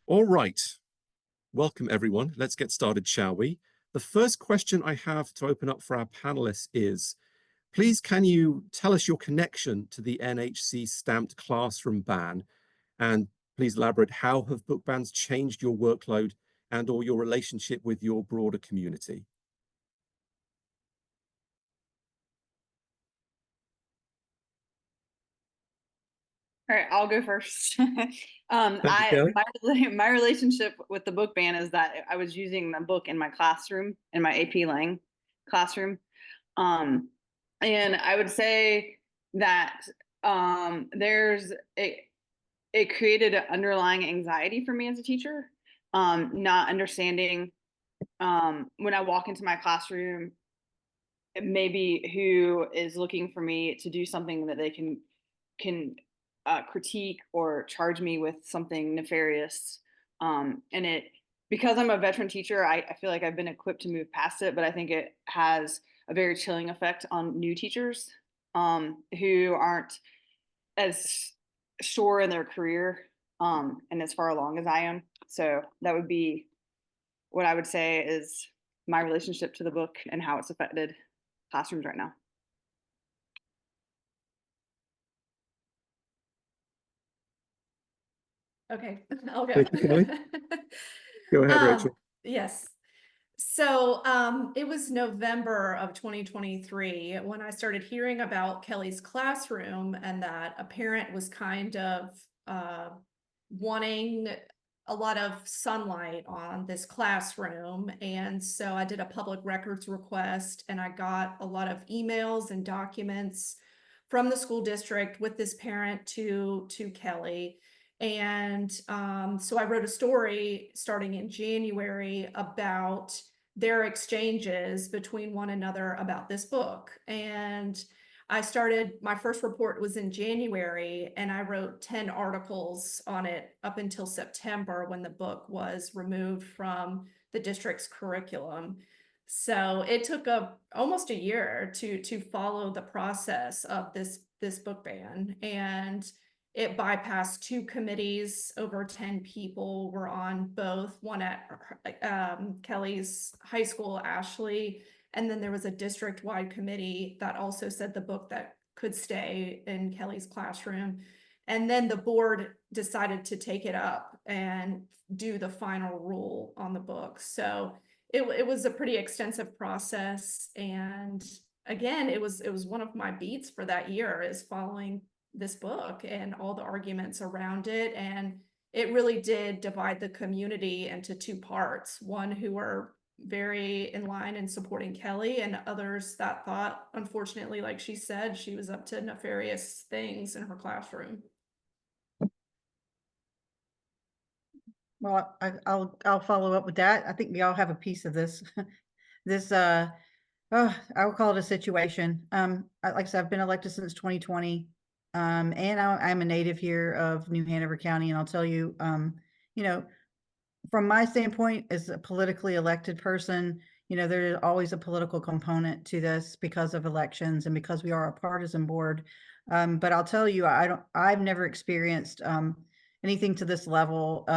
All right. Welcome, everyone. Let's get started, shall we? The first question I have to open up for our panelists is, please, can you tell us your connection to the NHC stamped classroom ban? And please elaborate, how have book bans changed your workload and or your relationship with your broader community? All right, I'll go first. Thank you, Kelly. My relationship with the book ban is that I was using the book in my classroom, in my AP Lang classroom. Um, and I would say that there's it created an underlying anxiety for me as a teacher, not understanding when I walk into my classroom, maybe who is looking for me to do something that they can critique or charge me with something nefarious. And it, because I'm a veteran teacher, I feel like I've been equipped to move past it, but I think it has a very chilling effect on new teachers who aren't as sure in their career and as far along as I am. So that would be what I would say is my relationship to the book and how it's affected classrooms right now. Okay, I'll go. Thank you, Kelly. Go ahead, Rachel. Yes. So it was November of 2023 when I started hearing about Kelli's classroom and that a parent was kind of wanting a lot of sunlight on this classroom. And so I did a public records request and I got a lot of emails and documents from the school district with this parent to Kelli. And so I wrote a story starting in January about their exchanges between one another about this book. And I started, my first report was in January, and I wrote 10 articles on it up until September when the book was removed from the district's curriculum. So it took almost a year to follow the process of this book ban, and it bypassed two committees. Over 10 people were on both, one at Kelli's high school, Ashley, and then there was a district-wide committee that also said the book that could stay in Kelli's classroom. And then the board decided to take it up and do the final rule on the book. So it was a pretty extensive process. And again, it was one of my beats for that year, is following this book and all the arguments around it. And it really did divide the community into two parts: one who were very in line in supporting Kelli, and others that thought, unfortunately, like she said, she was up to nefarious things in her classroom. Well, I'll follow up with that. I think we all have a piece of this. I'll call it a situation. Like I said, I've been elected since 2020. And I'm a native here of New Hanover County, and I'll tell you, from my standpoint as a politically elected person, there is always a political component to this because of elections and because we are a partisan board. But I'll tell you, I've never experienced anything to this level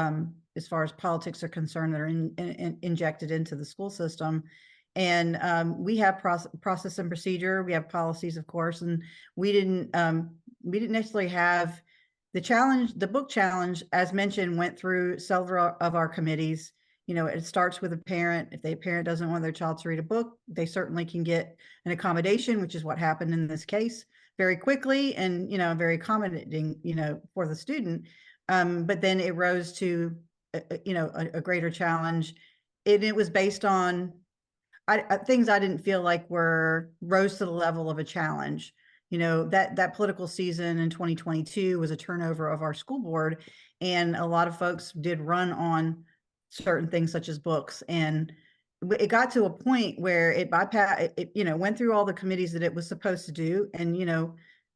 as far as politics are concerned that are injected into the school system. And we have process and procedure. We have policies, of course, and we didn't necessarily have the challenge. The book challenge, as mentioned, went through several of our committees. It starts with a parent. If the parent doesn't want their child to read a book, they certainly can get an accommodation, which is what happened in this case, very quickly and, very accommodating, for the student. But then it rose to, a greater challenge. It was based on things I didn't feel like rose to the level of a challenge. That political season in 2022 was a turnover of our school board, and a lot of folks did run on certain things such as books. And it got to a point where it bypassed, went through all the committees that it was supposed to do, and,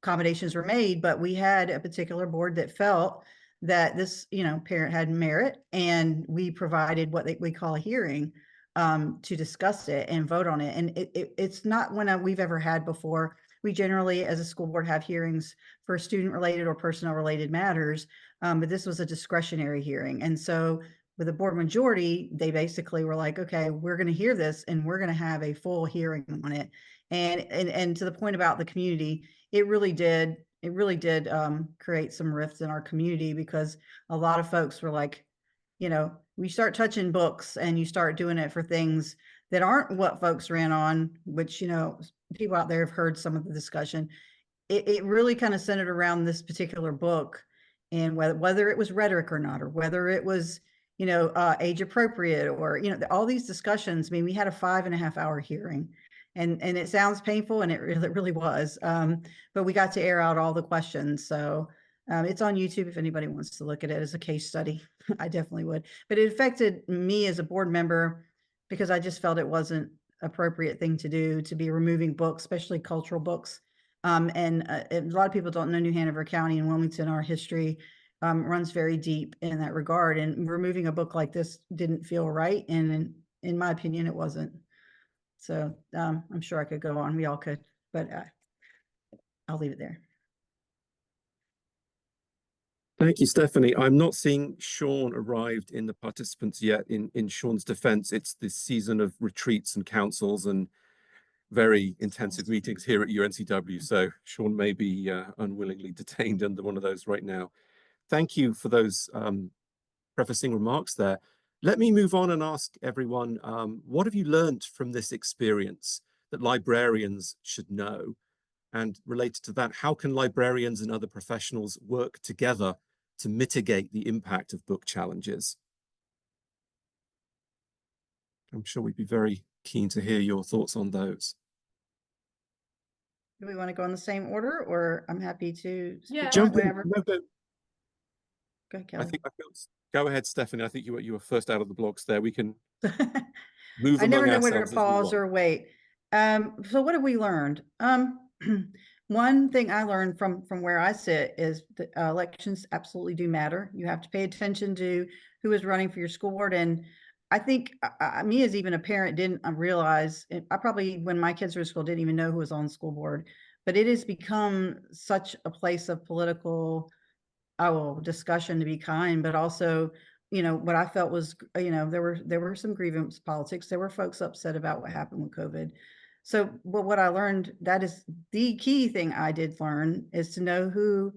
accommodations were made, but we had a particular board that felt that this, parent had merit, and we provided what we call a hearing to discuss it and vote on it. And it's not one we've ever had before. we generally, as a school board, have hearings for student-related or personnel-related matters, but this was a discretionary hearing. And so with a board majority, they basically were like, okay, we're going to hear this and we're going to have a full hearing on it. And to the point about the community, it really did create some rifts in our community, because a lot of folks were like, we start touching books and you start doing it for things that aren't what folks ran on, which, people out there have heard some of the discussion. It really kind of centered around this particular book, and whether it was rhetoric or not, or whether it was, age appropriate, or, all these discussions. I mean, we had a 5.5-hour hearing, and it sounds painful, and it really was. But we got to air out all the questions. So it's on YouTube if anybody wants to look at it as a case study. I definitely would. But it affected me as a board member, because I just felt it wasn't appropriate thing to do, to be removing books, especially cultural books. And a lot of people don't know New Hanover County and Wilmington, our history runs very deep in that regard. And removing a book like this didn't feel right. And in my opinion, it wasn't. So I'm sure I could go on. We all could, but I'll leave it there. Thank you, Stephanie. I'm not seeing Sean arrived in the participants yet. In Sean's defense, it's this season of retreats and councils and very intensive meetings here at UNCW. So Sean may be unwillingly detained under one of those right now. Thank you for those prefacing remarks there. Let me move on and ask everyone, what have you learned from this experience that librarians should know? And related to that, how can librarians and other professionals work together to mitigate the impact of book challenges? I'm sure we'd be very keen to hear your thoughts on those. Do we want to go in the same order, or I'm happy to jump in? whatever? No, go ahead, Kelli. Go ahead, Stephanie. I think you were first out of the blocks there. We can move I never among know whether ourselves to pause or wait. So what have we learned? One thing I learned from where I sit is that elections absolutely do matter. You have to pay attention to who is running for your school board. And I think me as even a parent didn't realize, I probably, when my kids were in school, didn't even know who was on school board, but it has become such a place of political discussion, to be kind, but also, what I felt was, there were some grievance politics. There were folks upset about what happened with COVID. So, but what I learned, that is the key thing I did learn, is to know who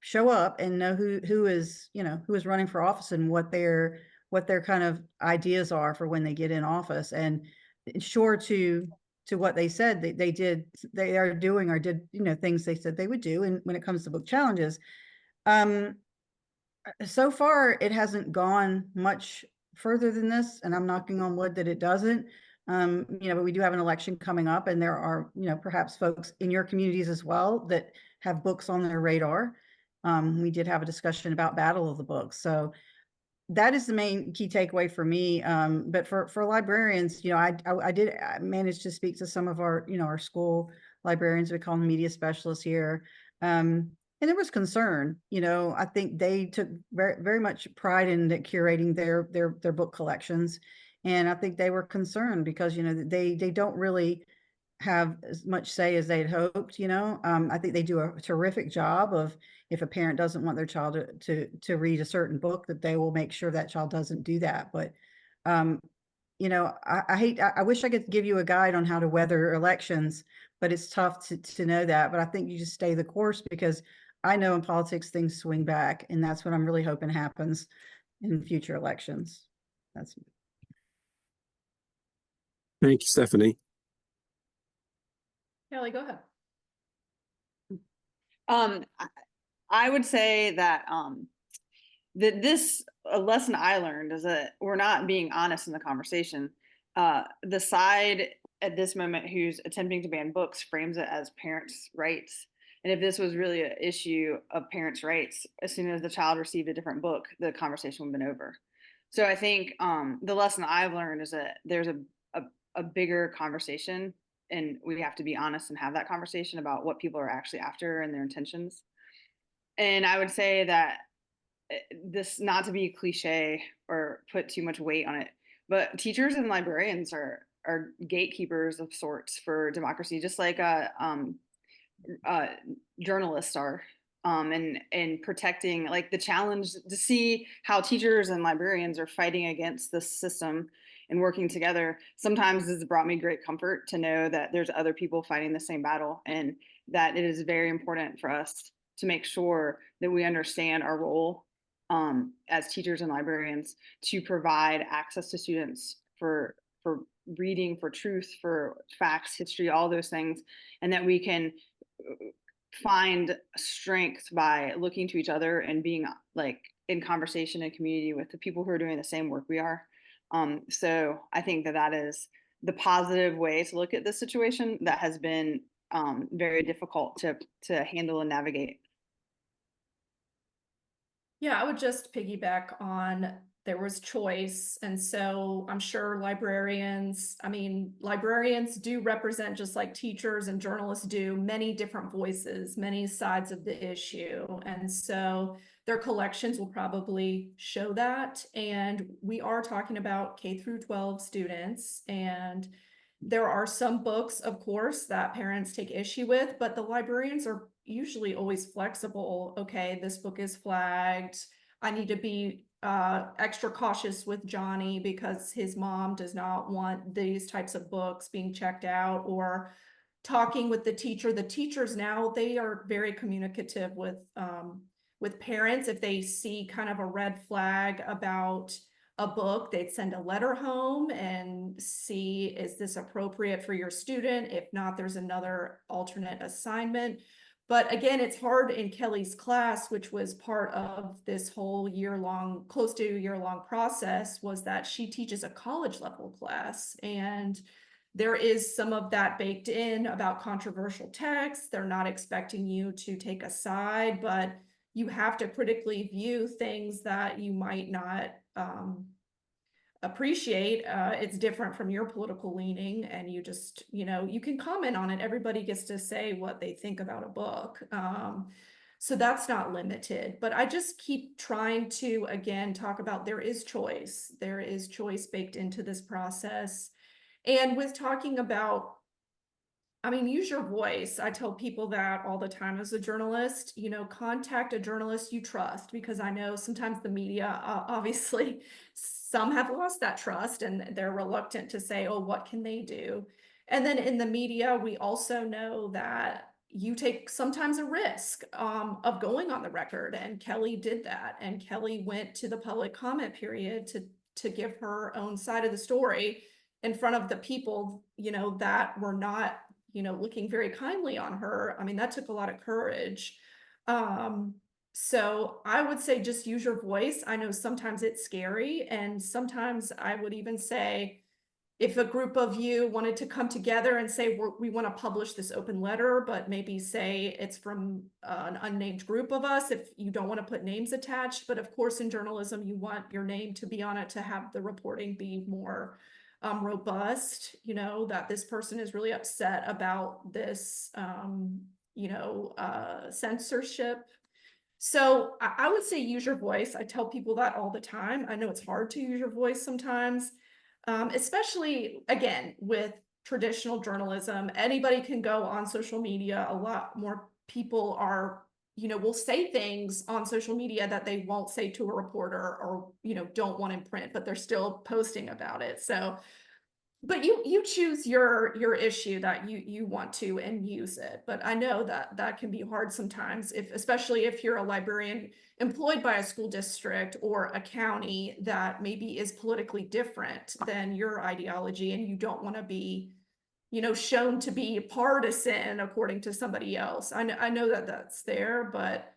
show up and know who is running for office, and what their kind of ideas are for when they get in office. And sure to what they said, they are doing or did, things they said they would do. And when it comes to book challenges, so far it hasn't gone much further than this, and I'm knocking on wood that it doesn't. But we do have an election coming up, and there are, perhaps folks in your communities as well that have books on their radar. We did have a discussion about Battle of the Books. So that is the main key takeaway for me. But for librarians, I did manage to speak to some of our, our school librarians. We call them media specialists here. And there was concern. I think they took very, very much pride in curating their book collections. And I think they were concerned because, they don't really have as much say as they'd hoped. I think they do a terrific job of, if a parent doesn't want their child to read a certain book, that they will make sure that child doesn't do that. But, I wish I could give you a guide on how to weather elections, but it's tough to know that. But I think you just stay the course, because I know in politics things swing back, and that's what I'm really hoping happens in future elections. Thank you, Stephanie. Kelli, go ahead. I would say that that a lesson I learned is that we're not being honest in the conversation. The side at this moment who's attempting to ban books frames it as parents' rights. And if this was really an issue of parents' rights, as soon as the child received a different book, the conversation would have been over. So I think the lesson I've learned is that there's a bigger conversation, and we have to be honest and have that conversation about what people are actually after and their intentions. And I would say that this, not to be cliche or put too much weight on it, but teachers and librarians are gatekeepers of sorts for democracy, just like journalists are, and protecting, like, the challenge to see how teachers and librarians are fighting against this system and working together. Sometimes has brought me great comfort to know that there's other people fighting the same battle, and that it is very important for us to make sure that we understand our role as teachers and librarians to provide access to students for reading, for truth, for facts, history, all those things, and that we can find strength by looking to each other and being, like, in conversation and community with the people who are doing the same work we are. So I think that that is the positive way to look at this situation that has been very difficult to handle and navigate. Yeah, I would just piggyback on there was choice. And so I'm sure librarians do represent, just like teachers and journalists do, many different voices, many sides of the issue. And so their collections will probably show that. And we are talking about K through 12 students. And there are some books, of course, that parents take issue with, but the librarians are usually always flexible. Okay, this book is flagged. I need to be extra cautious with Johnny because his mom does not want these types of books being checked out, or talking with the teacher. The teachers now, they are very communicative with parents. If they see kind of a red flag about a book, they'd send a letter home and see, is this appropriate for your student? If not, there's another alternate assignment. But again, it's hard in Kelli's class, which was part of this whole year-long, close to a year-long process, was that she teaches a college level class. And there is some of that baked in about controversial texts. They're not expecting you to take a side, but you have to critically view things that you might not appreciate. It's different from your political leaning, and you just, you can comment on it. Everybody gets to say what they think about a book. So that's not limited, but I just keep trying to, again, talk about there is choice. There is choice baked into this process. And with talking about, use your voice. I tell people that all the time as a journalist, contact a journalist you trust, because I know sometimes the media, obviously, some have lost that trust and they're reluctant to say, oh, what can they do? And then in the media, we also know that you take sometimes a risk of going on the record. And Kelli did that. And Kelli went to the public comment period to give her own side of the story in front of the people, that were not, looking very kindly on her. That took a lot of courage. So I would say just use your voice. I know sometimes it's scary. And sometimes I would even say, if a group of you wanted to come together and say, we want to publish this open letter, but maybe say it's from an unnamed group of us, if you don't want to put names attached. But of course, in journalism, you want your name to be on it to have the reporting be more robust, that this person is really upset about this, censorship. So I would say use your voice. I tell people that all the time. I know it's hard to use your voice sometimes, especially, again, with traditional journalism. Anybody can go on social media. A lot more people are, will say things on social media that they won't say to a reporter, or, don't want in print, but they're still posting about it. So, but you choose your issue that you want to and use it. But I know that can be hard sometimes, especially if you're a librarian employed by a school district or a county that maybe is politically different than your ideology, and you don't want to be, shown to be partisan according to somebody else. I know that that's there, but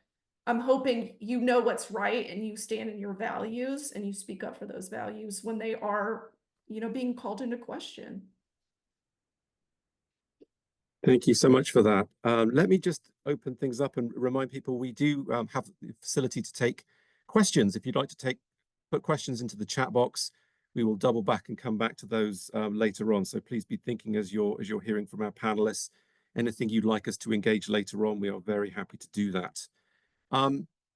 I'm hoping you know what's right and you stand in your values and you speak up for those values when they are, being called into question. Thank you so much for that. Let me just open things up and remind people we do have the facility to take questions. If you'd like to put questions into the chat box, we will double back and come back to those later on. So please be thinking as you're hearing from our panelists. Anything you'd like us to engage later on, we are very happy to do that.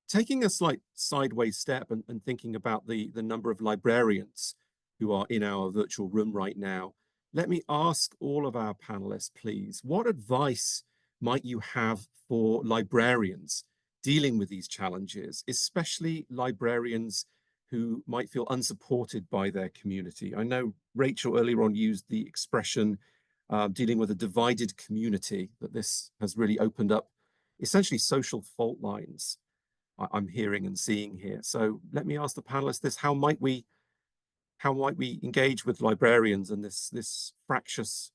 Taking a slight sideways step and thinking about the number of librarians who are in our virtual room right now, let me ask all of our panelists, please, what advice might you have for librarians dealing with these challenges, especially librarians who might feel unsupported by their community? I know Rachel earlier on used the expression dealing with a divided community, that this has really opened up essentially social fault lines I'm hearing and seeing here. So let me ask the panelists this: how might we engage with librarians and this fractious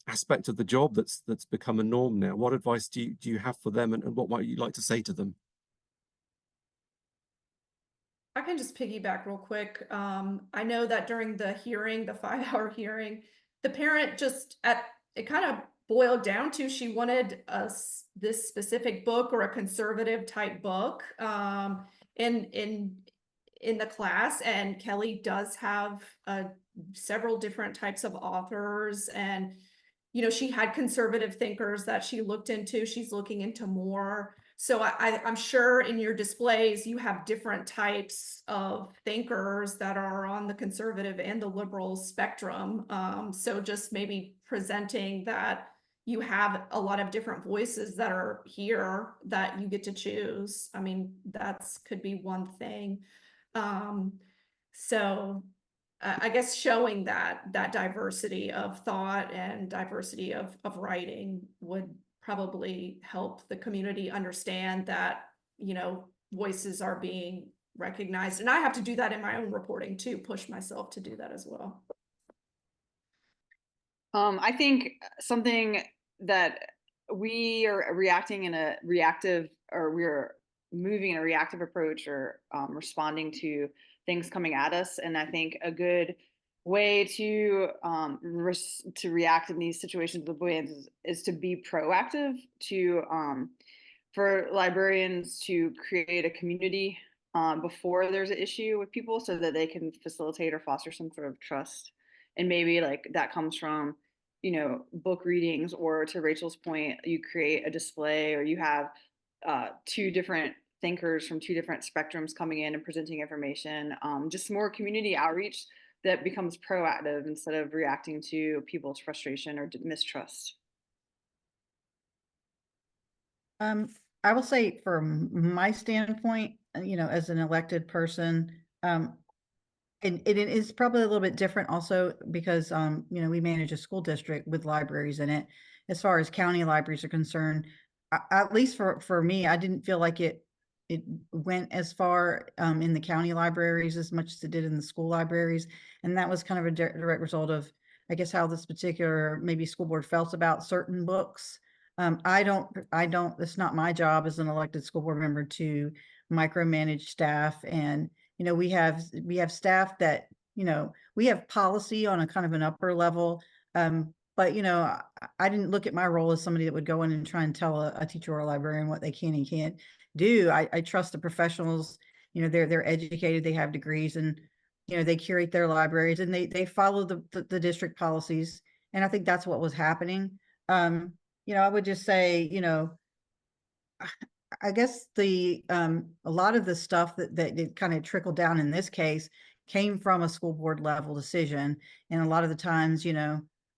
aspect of the job that's become a norm now? What advice do you have for them, and what might you like to say to them? I can just piggyback real quick. I know that during the hearing, the 5-hour hearing, the parent it kind of boiled down to, she wanted this specific book or a conservative type book in the class. And Kelli does have several different types of authors, and she had conservative thinkers that she looked into. She's looking into more. So I'm sure in your displays, you have different types of thinkers that are on the conservative and the liberal spectrum. So just maybe presenting that you have a lot of different voices that are here that you get to choose. I mean, could be one thing. So I guess showing that diversity of thought and diversity of writing would probably help the community understand that, voices are being recognized. And I have to do that in my own reporting too, push myself to do that as well. I think something that we are reacting in a reactive, or we're moving in a reactive approach, or responding to things coming at us. And I think a good way to react in these situations with brands is to be proactive, for librarians to create a community before there's an issue with people, so that they can facilitate or foster some sort of trust. And maybe like that comes from book readings, or to Rachel's point, you create a display, or you have two different thinkers from two different spectrums coming in and presenting information. Just more community outreach that becomes proactive instead of reacting to people's frustration or mistrust. I will say, from my standpoint, as an elected person, and it is probably a little bit different also because, we manage a school district with libraries in it. As far as county libraries are concerned, at least for me, I didn't feel like it went as far in the county libraries as much as it did in the school libraries. And that was kind of a direct result of, I guess, how this particular maybe school board felt about certain books. It's not my job as an elected school board member to micromanage staff. And, we have staff that, we have policy on a kind of an upper level. But, I didn't look at my role as somebody that would go in and try and tell a teacher or a librarian what they can and can't do. I trust the professionals. They're educated, they have degrees, and, they curate their libraries, and they follow the district policies. And I think that's what was happening. I would just say, I guess a lot of the stuff that it kind of trickled down in this case came from a school board level decision. And a lot of the times,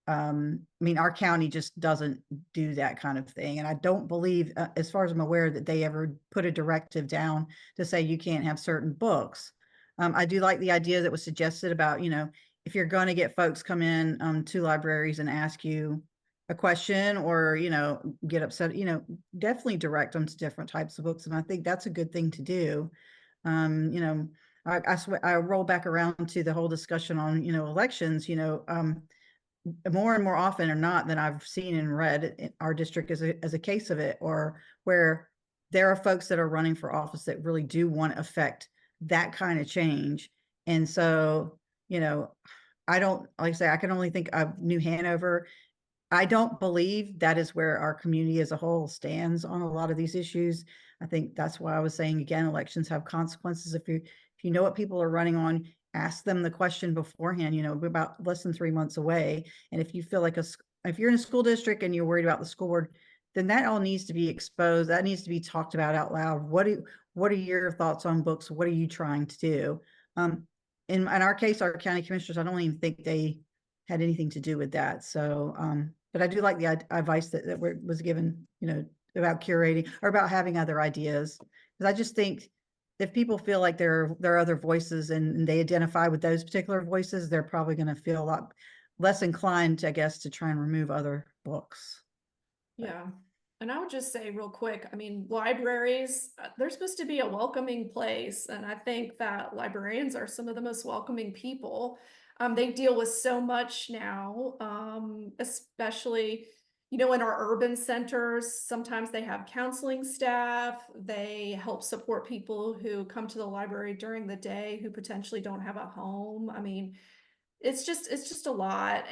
our county just doesn't do that kind of thing. And I don't believe, as far as I'm aware, that they ever put a directive down to say you can't have certain books. I do like the idea that was suggested about, if you're going to get folks come in to libraries and ask you a question, or, get upset, definitely direct them to different types of books. And I think that's a good thing to do. I roll back around to the whole discussion on, elections, more and more often or not than I've seen and read, our district as a case of it, or where there are folks that are running for office that really do want to affect that kind of change. And so, I don't, like I say, I can only think of New Hanover. I don't believe that is where our community as a whole stands on a lot of these issues. I think that's why I was saying, again, elections have consequences. If you know what people are running on, ask them the question beforehand. We're about less than 3 months away. And if you feel like if you're in a school district and you're worried about the school board, then that all needs to be exposed. That needs to be talked about out loud. What are your thoughts on books? What are you trying to do? In our case, our county commissioners, I don't even think they had anything to do with that. So But I do like the advice that was given, about curating or about having other ideas. Because I just think if people feel like there are other voices and they identify with those particular voices, they're probably going to feel a lot less inclined, I guess, to try and remove other books. Yeah. And I would just say real quick, I mean, libraries, they're supposed to be a welcoming place. And I think that librarians are some of the most welcoming people. They deal with so much now, especially, in our urban centers. Sometimes they have counseling staff. They help support people who come to the library during the day who potentially don't have a home. I mean, it's just a lot.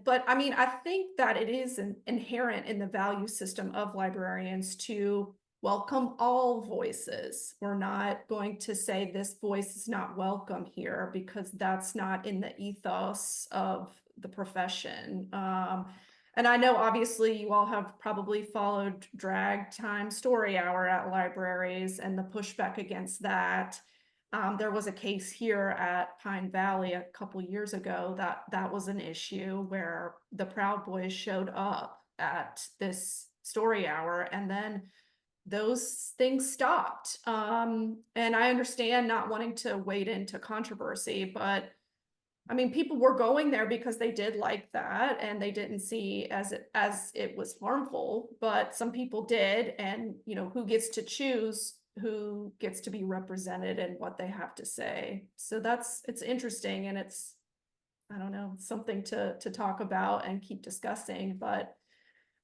But I mean, I think that it is inherent in the value system of librarians to welcome all voices. We're not going to say this voice is not welcome here, because that's not in the ethos of the profession. And I know obviously you all have probably followed drag time story hour at libraries and the pushback against that. There was a case here at Pine Valley a couple years ago that was an issue where the Proud Boys showed up at this story hour, and then those things stopped. And I understand not wanting to wade into controversy, but I mean, people were going there because they did like that and they didn't see as it was harmful, but some people did. And who gets to choose who gets to be represented and what they have to say? So it's interesting, and it's, I don't know, something to talk about and keep discussing. But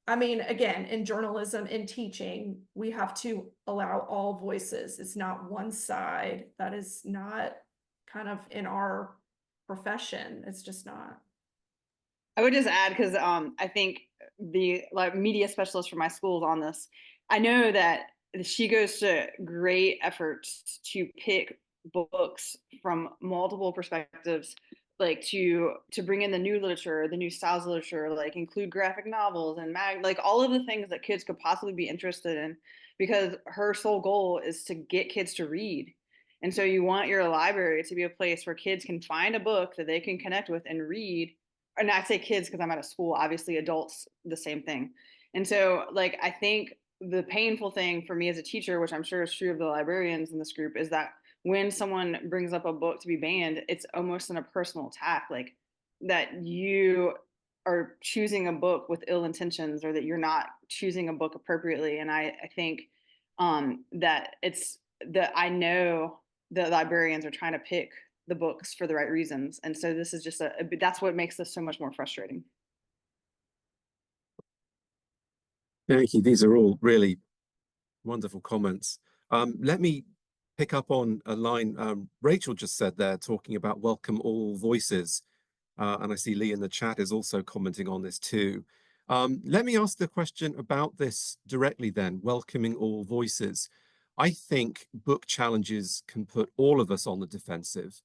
I mean, again, in journalism, in teaching, we have to allow all voices. It's not one side. That is not kind of in our profession. It's just not. I would just add, because I think the media specialist for my school is on this. I know that she goes to great efforts to pick books from multiple perspectives, like to bring in the new literature, the new styles of literature, like include graphic novels and like all of the things that kids could possibly be interested in, because her sole goal is to get kids to read. And so you want your library to be a place where kids can find a book that they can connect with and read. And I say kids because I'm at a school, obviously adults, the same thing. And so like, I think the painful thing for me as a teacher, which I'm sure is true of the librarians in this group, is that when someone brings up a book to be banned, it's almost a personal attack, like that you are choosing a book with ill intentions, or that you're not choosing a book appropriately. And I think that it's that I know the librarians are trying to pick the books for the right reasons. And so this is just that's what makes this so much more frustrating. Thank you. These are all really wonderful comments. Let me pick up on a line Rachel just said there, talking about welcome all voices. And I see Lee in the chat is also commenting on this too. Let me ask the question about this directly then, welcoming all voices. I think book challenges can put all of us on the defensive.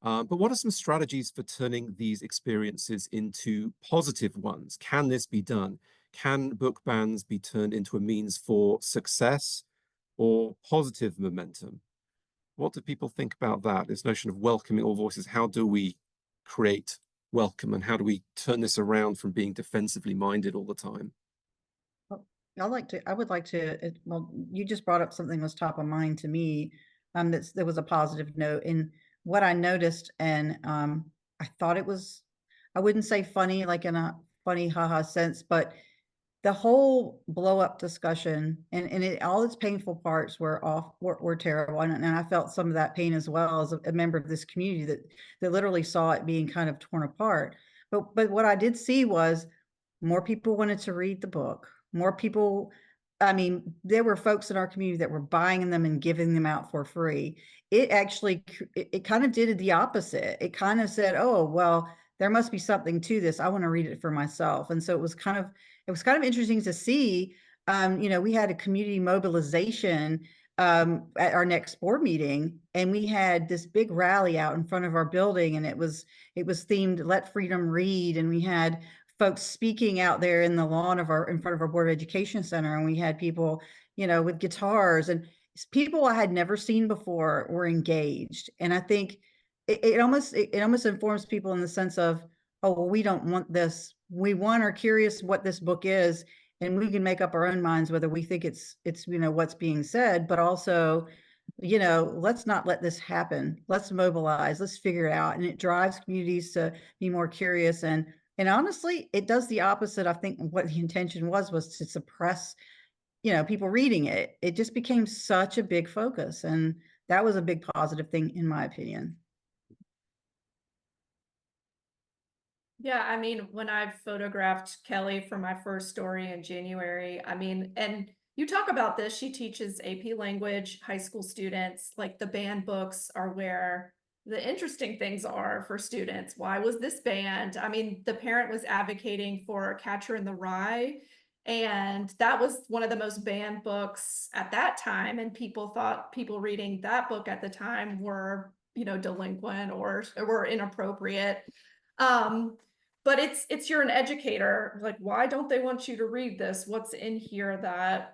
But what are some strategies for turning these experiences into positive ones? Can this be done? Can book bans be turned into a means for success or positive momentum? What do people think about that? This notion of welcoming all voices. How do we create welcome, and how do we turn this around from being defensively minded all the time? I would like to, well, you just brought up something that was top of mind to me. There was a positive note in what I noticed, and I thought it was, I wouldn't say funny, like in a funny haha sense, but the whole blow up discussion and all its painful parts were terrible. And I felt some of that pain as well as a member of this community that literally saw it being kind of torn apart. But what I did see was more people wanted to read the book. More people, I mean, there were folks in our community that were buying them and giving them out for free. It actually, it kind of did the opposite. It kind of said, oh, well, there must be something to this. I want to read it for myself. And so it was kind of interesting to see. We had a community mobilization at our next board meeting, and we had this big rally out in front of our building, and it was themed "Let Freedom Read," and we had folks speaking out there in the lawn in front of our Board of Education Center, and we had people, with guitars, and people I had never seen before were engaged. And I think it almost informs people in the sense of, oh, well, we don't want this we one are curious what this book is, and we can make up our own minds whether we think it's what's being said, but also, let's not let this happen. Let's mobilize, let's figure it out. And it drives communities to be more curious. And honestly, it does the opposite. I think what the intention was to suppress, people reading it. It just became such a big focus. And that was a big positive thing, in my opinion. Yeah, I mean, when I photographed Kelli for my first story in January, I mean, and you talk about this, she teaches AP language, high school students, like the banned books are where the interesting things are for students. Why was this banned? I mean, the parent was advocating for Catcher in the Rye, and that was one of the most banned books at that time. And people thought people reading that book at the time were, delinquent or were inappropriate. But you're an educator, like, why don't they want you to read this? What's in here that,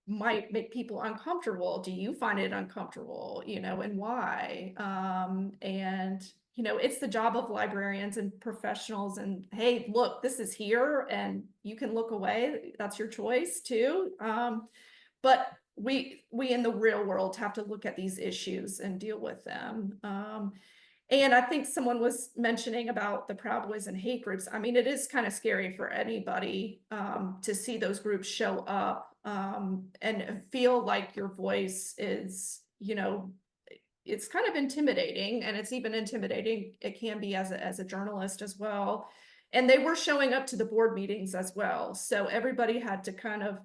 might make people uncomfortable? Do you find it uncomfortable, and why? And, it's the job of librarians and professionals, and hey, look, this is here and you can look away. That's your choice too. But we in the real world have to look at these issues and deal with them. And I think someone was mentioning about the Proud Boys and hate groups. I mean, it is kind of scary for anybody to see those groups show up and feel like your voice is, it's kind of intimidating, and it's even intimidating. It can be as a journalist as well. And they were showing up to the board meetings as well. So everybody had to kind of,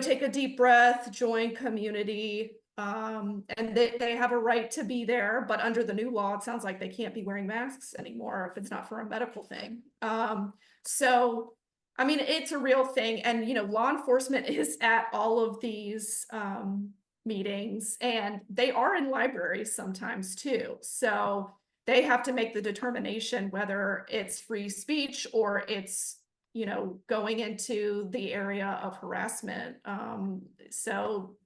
take a deep breath, join community. And they have a right to be there, but under the new law, it sounds like they can't be wearing masks anymore if it's not for a medical thing. So, I mean, it's a real thing. And, law enforcement is at all of these meetings, and they are in libraries sometimes too. So they have to make the determination whether it's free speech or it's, going into the area of harassment. So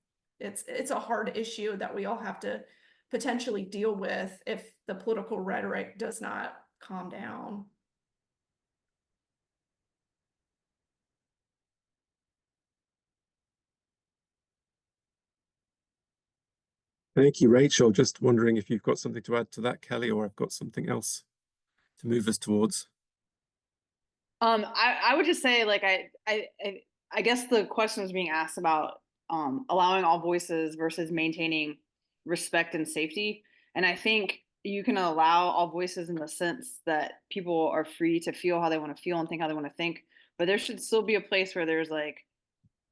it's a hard issue that we all have to potentially deal with if the political rhetoric does not calm down. Thank you, Rachel. Just wondering if you've got something to add to that, Kelli, or I've got something else to move us towards. I would just say, like, I guess the question was being asked about allowing all voices versus maintaining respect and safety. And I think you can allow all voices in the sense that people are free to feel how they want to feel and think how they want to think. But there should still be a place where there's like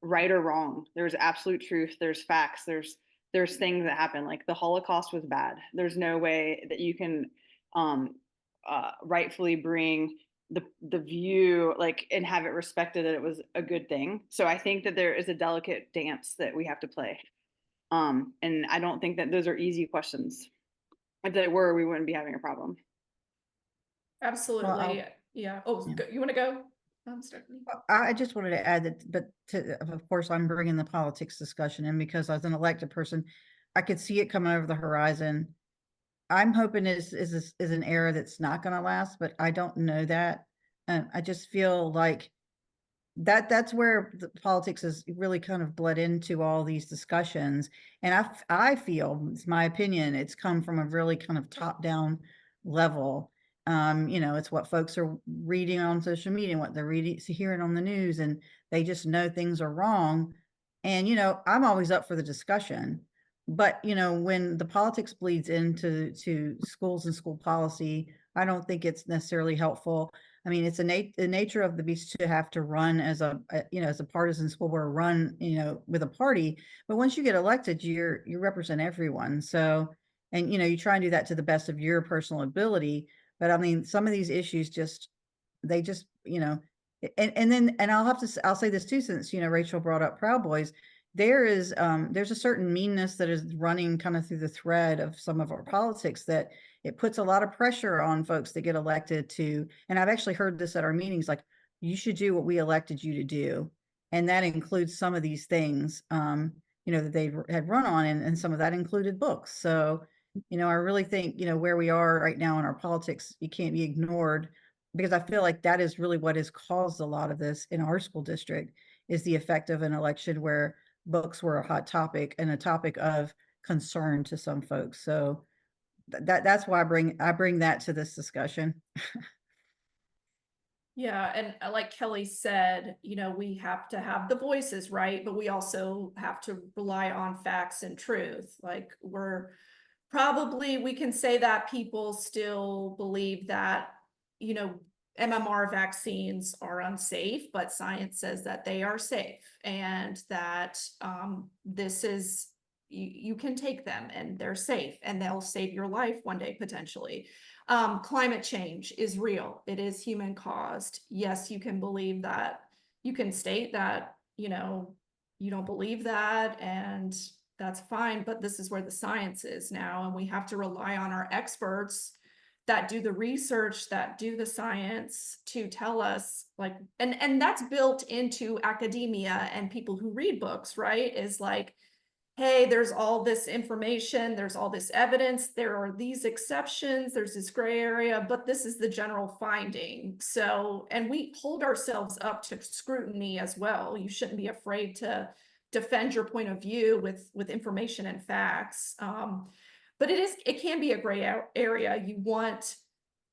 right or wrong. There's absolute truth. There's facts. There's things that happen. Like the Holocaust was bad. There's no way that you can rightfully bring the view like and have it respected that it was a good thing. So I think that there is a delicate dance that we have to play. And I don't think that those are easy questions. If they were, we wouldn't be having a problem. Absolutely. Well, yeah. Oh, yeah. You want to go? I just wanted to add that, but of course, I'm bringing the politics discussion in because as an elected person, I could see it coming over the horizon. I'm hoping is an era that's not going to last, but I don't know that. I just feel like that's where the politics has really kind of bled into all these discussions. And I feel, it's my opinion, it's come from a really kind of top down level. It's what folks are reading on social media, what they're hearing on the news, and they just know things are wrong. And, I'm always up for the discussion. But, when the politics bleeds into schools and school policy, I don't think it's necessarily helpful. I mean, it's the nature of the beast to have to run as as a partisan school board, run, with a party. But once you get elected, you represent everyone. So, and, you try and do that to the best of your personal ability. But I mean, some of these issues and then I'll say this too, since, Rachel brought up Proud Boys. There's a certain meanness that is running kind of through the thread of some of our politics that it puts a lot of pressure on folks that get elected to, and I've actually heard this at our meetings, like, you should do what we elected you to do. And that includes some of these things, that they had run on, and some of that included books. So, I really think, where we are right now in our politics, you can't be ignored because I feel like that is really what has caused a lot of this in our school district, is the effect of an election where books were a hot topic and a topic of concern to some folks. So that's why I bring that to this discussion. Yeah, and like Kelly said, we have to have the voices, right? But we also have to rely on facts and truth. Like we can say that people still believe that, MMR vaccines are unsafe, but science says that they are safe, and that this is, you can take them and they're safe and they'll save your life one day potentially. Climate change is real. It is human caused. Yes, you can believe that. You can state that, you don't believe that, and that's fine, but this is where the science is now, and we have to rely on our experts that do the research, that do the science, to tell us, like, and that's built into academia and people who read books, right? Is like, hey, there's all this information, there's all this evidence, there are these exceptions, there's this gray area, but this is the general finding. So, and we hold ourselves up to scrutiny as well. You shouldn't be afraid to defend your point of view with information and facts. But it can be a gray area. You want,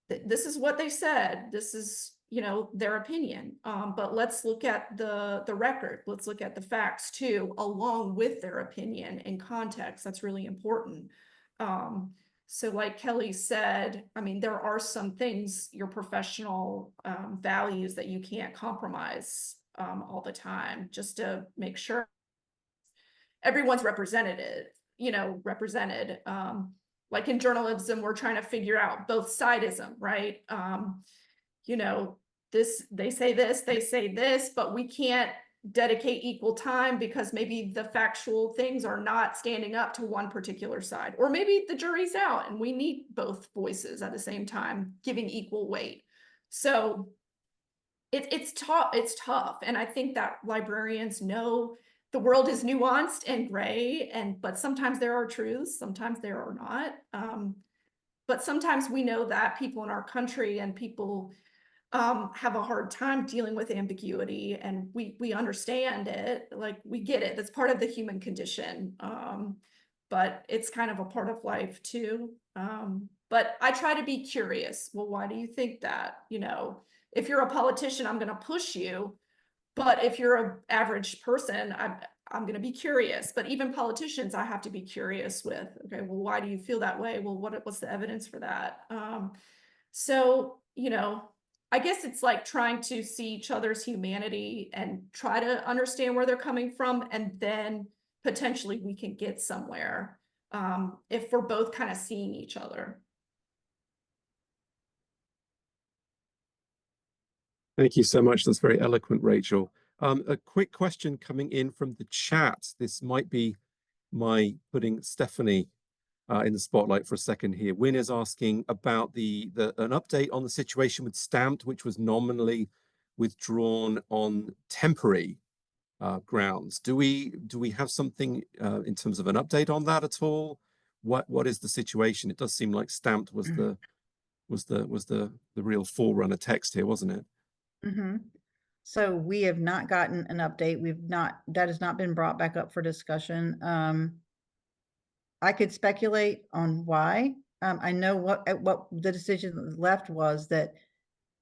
this is what they said, this is, their opinion. But let's look at the record. Let's look at the facts too, along with their opinion in context. That's really important. So like Kelly said, I mean, there are some things, your professional values, that you can't compromise all the time, just to make sure everyone's represented. Like in journalism, we're trying to figure out both sidism, right? They say this, but we can't dedicate equal time because maybe the factual things are not standing up to one particular side, or maybe the jury's out and we need both voices at the same time giving equal weight. So it's tough. And I think that librarians know the world is nuanced and gray, but sometimes there are truths, sometimes there are not. But sometimes we know that people in our country and people have a hard time dealing with ambiguity, and we understand it, like we get it. That's part of the human condition. But it's kind of a part of life too. But I try to be curious. Well, why do you think that? If you're a politician, I'm going to push you. But if you're an average person, I'm going to be curious. But even politicians, I have to be curious with, okay, well, why do you feel that way? Well, what's the evidence for that? So, I guess it's like trying to see each other's humanity and try to understand where they're coming from, and then potentially we can get somewhere if we're both kind of seeing each other. Thank you so much. That's very eloquent, Rachel. A quick question coming in from the chat. This might be my putting Stephanie in the spotlight for a second here. Wynn is asking about an update on the situation with Stamped, which was nominally withdrawn on temporary grounds. Do we have something in terms of an update on that at all? What is the situation? It does seem like Stamped was the real forerunner text here, wasn't it? Mm-hmm. So we have not gotten an update. That has not been brought back up for discussion. I could speculate on why. I know what the decision left was, that,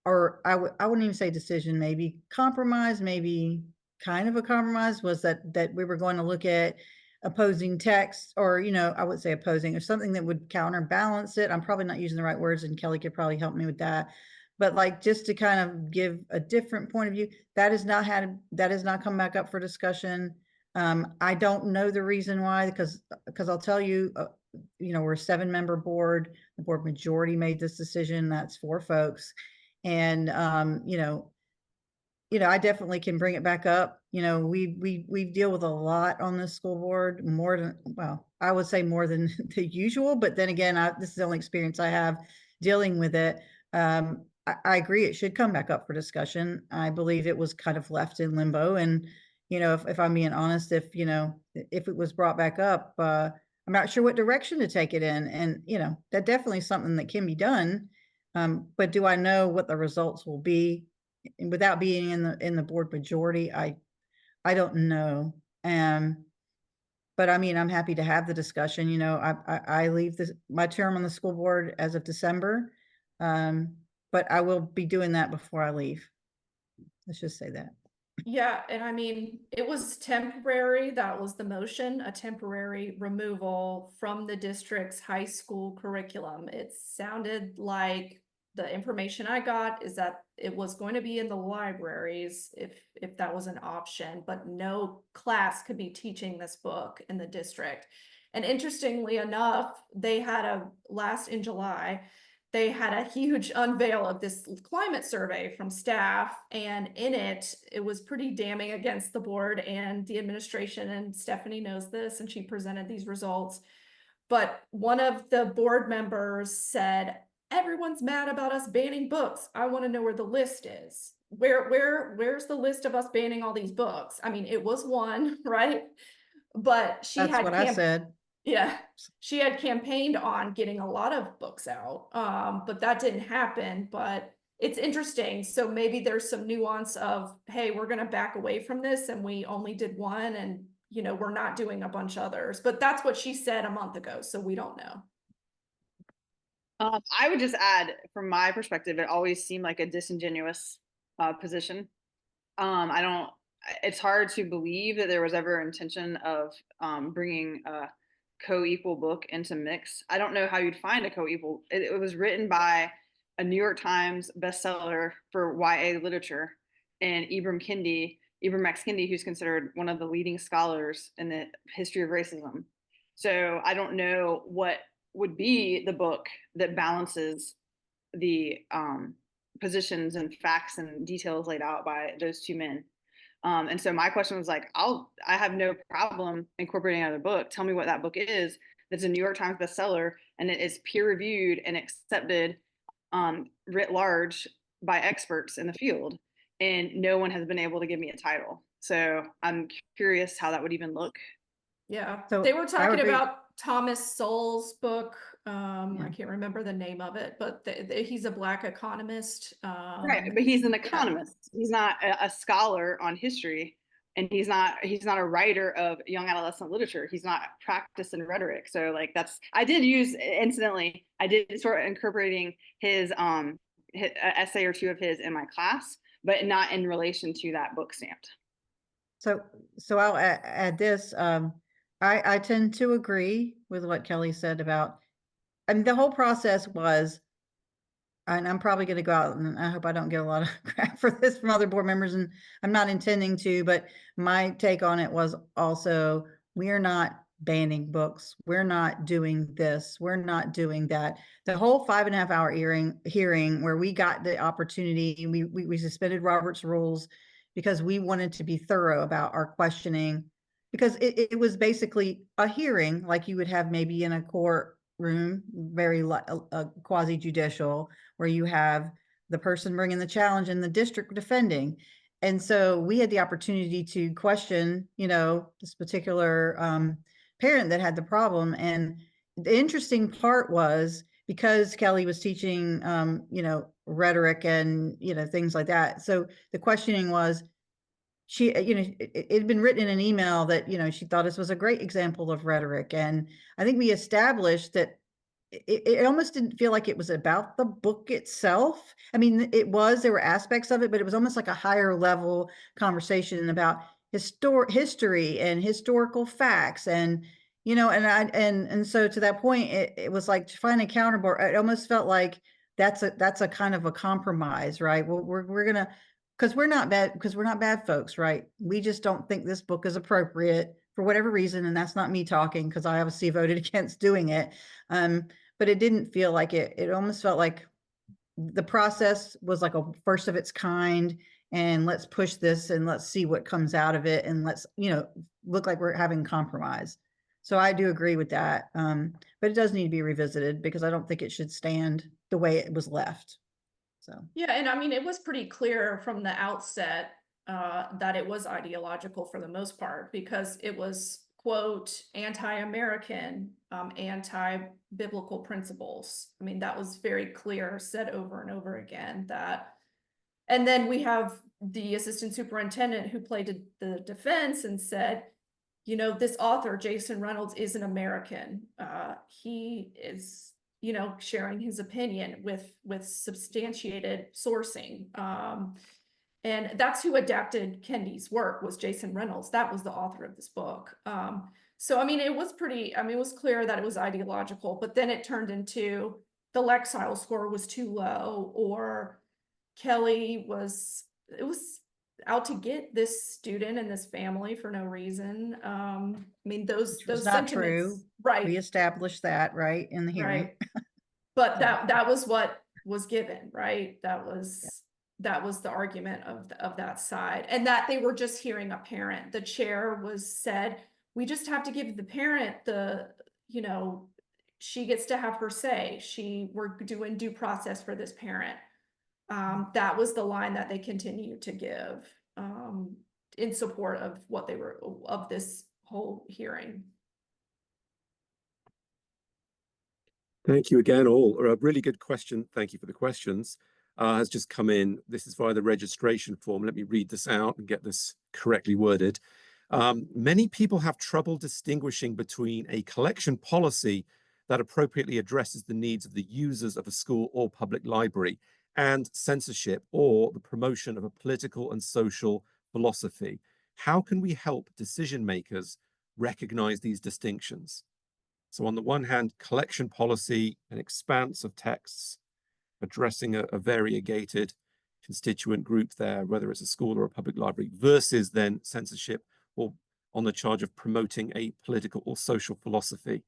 or I wouldn't even say decision, maybe compromise, maybe kind of a compromise, was that we were going to look at opposing text, or, I would say opposing, or something that would counterbalance it. I'm probably not using the right words, and Kelly could probably help me with that. But like, just to kind of give a different point of view, that has not come back up for discussion. I don't know the reason why, because I'll tell you, we're a 7-member board. The board majority made this decision. That's 4 folks. And, I definitely can bring it back up. We deal with a lot on this school board, more than, well, I would say more than the usual, but then again, this is the only experience I have dealing with it. I agree, it should come back up for discussion. I believe it was kind of left in limbo, and if I'm being honest, if it was brought back up, I'm not sure what direction to take it in, and that definitely is something that can be done. But do I know what the results will be? And without being in the board majority, I don't know. But I mean, I'm happy to have the discussion. You know, I leave my term on the school board as of December. But I will be doing that before I leave. Let's just say that. Yeah, and I mean, it was temporary. That was the motion, a temporary removal from the district's high school curriculum. It sounded like the information I got is that it was going to be in the libraries if that was an option, but no class could be teaching this book in the district. And interestingly enough, they had in July, they had a huge unveil of this climate survey from staff, and in it was pretty damning against the board and the administration, and Stephanie knows this, and she presented these results. But one of the board members said, everyone's mad about us banning books. I want to know where the list is. Where's the list of us banning all these books? I mean, it was one, right? But That's what I said. Yeah, she had campaigned on getting a lot of books out, but that didn't happen. But it's interesting. So maybe there's some nuance of, hey, we're going to back away from this, and we only did one, and you know, we're not doing a bunch of others. But that's what she said a month ago, so we don't know. I would just add, from my perspective, it always seemed like a disingenuous position. It's hard to believe that there was ever intention of bringing a co-equal book into mix. I don't know how you'd find a co-equal. It was written by a New York Times bestseller for YA literature, and Ibram X. Kendi, who's considered one of the leading scholars in the history of racism. So I don't know what would be the book that balances the positions and facts and details laid out by those two men. And so my question was like, I have no problem incorporating another book. Tell me what that book is. That's a New York Times bestseller, and it is peer reviewed and accepted writ large by experts in the field. And no one has been able to give me a title. So I'm curious how that would even look. Yeah, So they were talking about Thomas Sowell's book. I can't remember the name of it, but he's a Black economist. Right, but he's an economist. He's not a scholar on history, and he's not a writer of young adolescent literature. He's not practiced in rhetoric. So like I did start incorporating his essay or two of his in my class, but not in relation to that book stamped. So I'll add this. I tend to agree with what Kelly said about, I mean, the whole process was, and I'm probably going to go out, and I hope I don't get a lot of crap for this from other board members, and I'm not intending to, but my take on it was also, we're not banning books. We're not doing this. We're not doing that. The whole 5.5 hour hearing where we got the opportunity, we suspended Robert's rules because we wanted to be thorough about our questioning, because it was basically a hearing like you would have maybe in a courtroom, very quasi-judicial, where you have the person bringing the challenge and the district defending. And so we had the opportunity to question, you know, this particular parent that had the problem. And the interesting part was, because Kelly was teaching, you know, rhetoric and, you know, things like that. So the questioning was, she, you know, it had been written in an email that, you know, she thought this was a great example of rhetoric. And I think we established that it almost didn't feel like it was about the book itself. I mean, there were aspects of it, but it was almost like a higher level conversation about history and historical facts. And, you know, and so to that point, it was like, to find a counterpart, it almost felt like that's a kind of a compromise, right? Well, we're going to, because we're not bad folks, right? We just don't think this book is appropriate for whatever reason. And that's not me talking, because I obviously voted against doing it. But it didn't feel like it. It almost felt like the process was like a first of its kind, and let's push this and let's see what comes out of it. And let's, you know, look like we're having compromise. So I do agree with that. But it does need to be revisited, because I don't think it should stand the way it was left. So, yeah, and I mean, it was pretty clear from the outset that it was ideological for the most part, because it was quote, anti-American, anti-biblical principles. I mean, that was very clear, said over and over again that. And then we have the assistant superintendent who played the defense and said, you know, this author, Jason Reynolds, is an American. He is, you know, sharing his opinion with substantiated sourcing. And that's who adapted Kendi's work, was Jason Reynolds. That was the author of this book. So, I mean, it was it was clear that it was ideological, but then it turned into the Lexile score was too low, or Kelli was out to get this student and this family for no reason. I mean, those not sentiments, true. right? We established that, right, in the hearing. Right. But that was what was given, right? That was the argument of that side, and that they were just hearing a parent. The chair said, we just have to give the parent you know, she gets to have her say. We're doing due process for this parent. That was the line that they continued to give in support of of this whole hearing. Thank you again, all. A really good question. Thank you for the questions. Has just come in. This is via the registration form. Let me read this out and get this correctly worded. Many people have trouble distinguishing between a collection policy that appropriately addresses the needs of the users of a school or public library and censorship or the promotion of a political and social philosophy. How can we help decision makers recognize these distinctions? So on the one hand, collection policy, an expanse of texts addressing a variegated constituent group there, whether it's a school or a public library, versus then censorship or on the charge of promoting a political or social philosophy.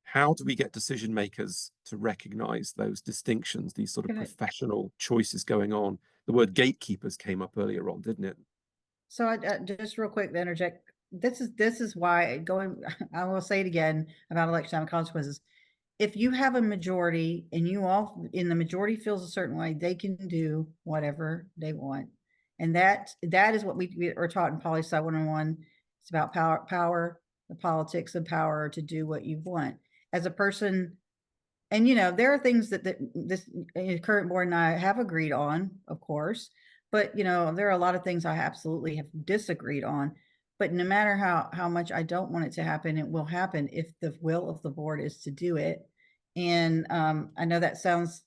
How do we get decision makers to recognize those distinctions, these sort of professional choices going on? The word gatekeepers came up earlier on, didn't it? So I just real quick to interject. This is why I will say it again about election time consequences. If you have a majority and the majority feels a certain way, they can do whatever they want. And that is what we are taught in Poli Sci 101. It's about power, the politics of power to do what you want. As a person, and you know, there are things that this current board and I have agreed on, of course, but you know, there are a lot of things I absolutely have disagreed on. But no matter how much I don't want it to happen, it will happen if the will of the board is to do it. And I know that sounds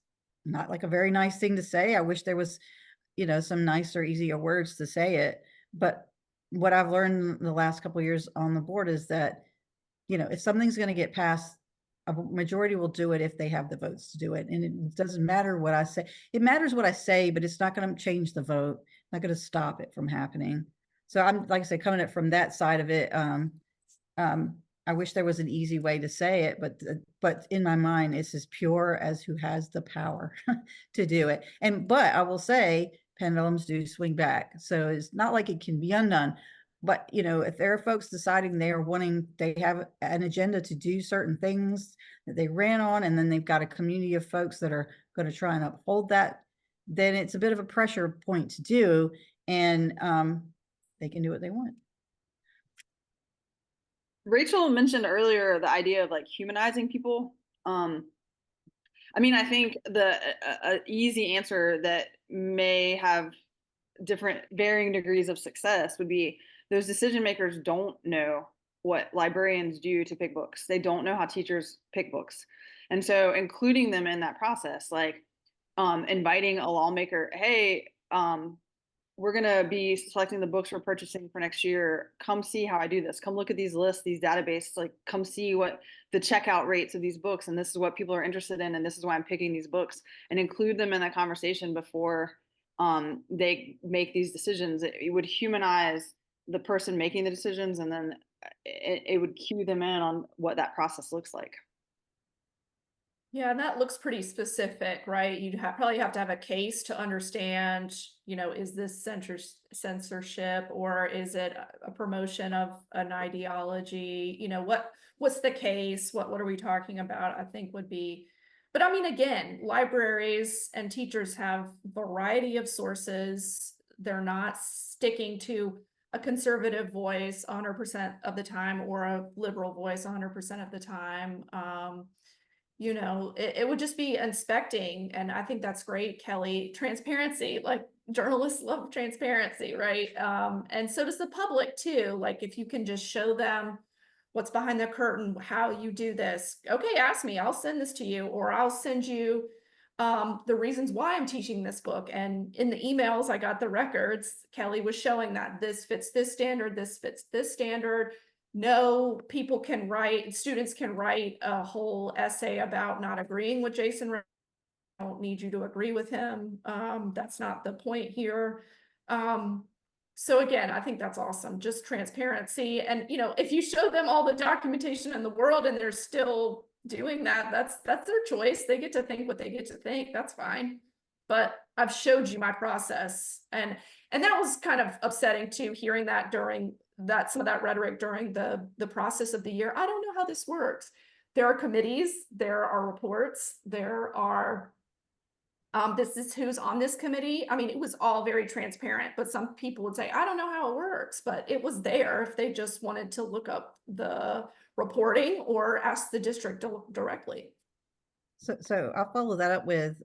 not like a very nice thing to say. I wish there was, you know, some nicer, easier words to say it. But what I've learned the last couple of years on the board is that, you know, if something's going to get passed, a majority will do it if they have the votes to do it. And it doesn't matter what I say. It matters what I say, but it's not going to change the vote. Not going to stop it from happening. So I'm, like I said, coming up from that side of it. I wish there was an easy way to say it, but in my mind, it's as pure as who has the power to do it. But I will say pendulums do swing back. So it's not like it can be undone. But, you know, if there are folks deciding they have an agenda to do certain things that they ran on, and then they've got a community of folks that are going to try and uphold that, then it's a bit of a pressure point to do. And they can do what they want. Rachel mentioned earlier the idea of like humanizing people. I mean, I think the easy answer that may have different varying degrees of success would be those decision makers don't know what librarians do to pick books. They don't know how teachers pick books. And so including them in that process, like inviting a lawmaker, hey, we're going to be selecting the books we're purchasing for next year. Come see how I do this. Come look at these lists, these databases, like come see what the checkout rates of these books. And this is what people are interested in. And this is why I'm picking these books, and include them in that conversation before they make these decisions. It would humanize the person making the decisions, and then it would cue them in on what that process looks like. Yeah, and that looks pretty specific, right? You'd probably have to have a case to understand, you know, is this censorship, or is it a promotion of an ideology? You know, what's the case? What are we talking about? I think would be, but I mean, again, libraries and teachers have a variety of sources. They're not sticking to a conservative voice 100% of the time or a liberal voice 100% of the time. You know, it would just be inspecting. And I think that's great, Kelly. Transparency, like journalists love transparency, right? And so does the public too. Like if you can just show them what's behind the curtain, how you do this. Okay, ask me, I'll send this to you, or I'll send you the reasons why I'm teaching this book. And in the emails, I got the records. Kelly was showing that this fits this standard, this fits this standard. No, people can write, students can write a whole essay about not agreeing with Jason. I don't need you to agree with him. That's not the point here. So again, I think that's awesome. Just transparency. And, you know, if you show them all the documentation in the world and they're still doing that, that's their choice. They get to think what they get to think. That's fine. But I've showed you my process. And that was kind of upsetting too, hearing that during that, some of that rhetoric during the process of the year. I don't know how this works. There are committees, there are reports, there are this is who's on this committee. I mean, it was all very transparent, but some people would say, I don't know how it works, but it was there if they just wanted to look up the reporting or ask the district directly. So I'll follow that up with